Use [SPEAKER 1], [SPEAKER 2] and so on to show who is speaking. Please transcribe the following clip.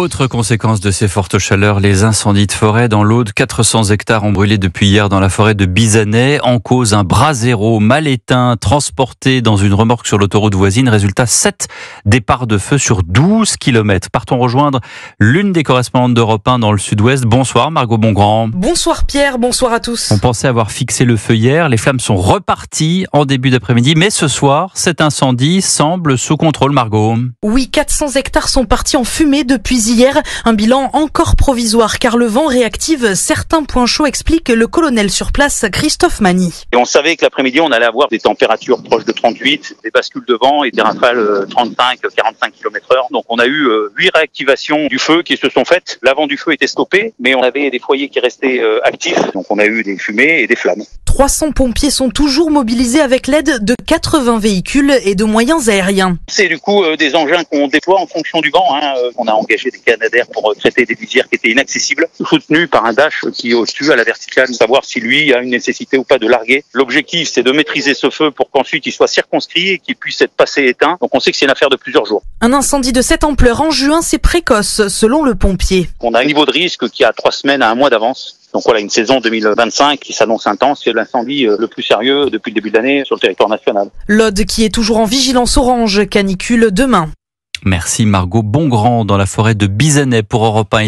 [SPEAKER 1] Autre conséquence de ces fortes chaleurs, les incendies de forêt dans l'Aude. 400 hectares ont brûlé depuis hier dans la forêt de Bizanay. En cause, un brasero mal éteint, transporté dans une remorque sur l'autoroute voisine. Résultat, 7 départs de feu sur 12 km. Partons rejoindre l'une des correspondantes d'Europe 1 dans le sud-ouest. Bonsoir Margot Bongrand.
[SPEAKER 2] Bonsoir Pierre, bonsoir à tous.
[SPEAKER 1] On pensait avoir fixé le feu hier. Les flammes sont reparties en début d'après-midi. Mais ce soir, cet incendie semble sous contrôle, Margot.
[SPEAKER 2] Oui, 400 hectares sont partis en fumée depuis hier. Un bilan encore provisoire car le vent réactive certains points chauds, explique le colonel sur place Christophe Magny.
[SPEAKER 3] Et on savait que l'après-midi, on allait avoir des températures proches de 38, des bascules de vent et des rafales 35-45 km/h. Donc on a eu 8 réactivations du feu qui se sont faites. L'avant du feu était stoppé, mais on avait des foyers qui restaient actifs. Donc on a eu des fumées et des flammes.
[SPEAKER 2] 300 pompiers sont toujours mobilisés avec l'aide de 80 véhicules et de moyens aériens.
[SPEAKER 3] C'est du coup des engins qu'on déploie en fonction du vent. On a engagé des canadaires pour traiter des lisières qui étaient inaccessibles, soutenus par un dash qui est au-dessus à la verticale, savoir si lui a une nécessité ou pas de larguer. L'objectif, c'est de maîtriser ce feu pour qu'ensuite il soit circonscrit et qu'il puisse être passé éteint. Donc on sait que c'est une affaire de plusieurs jours.
[SPEAKER 2] Un incendie de cette ampleur en juin, c'est précoce, selon le pompier.
[SPEAKER 3] On a un niveau de risque qui a 3 semaines à 1 mois d'avance. Donc voilà, une saison 2025 qui s'annonce intense. C'est l'incendie le plus sérieux depuis le début de l'année sur le territoire national.
[SPEAKER 2] L'Aude qui est toujours en vigilance orange, canicule demain.
[SPEAKER 1] Merci Margot Bongrand dans la forêt de Bizanay pour Europe 1.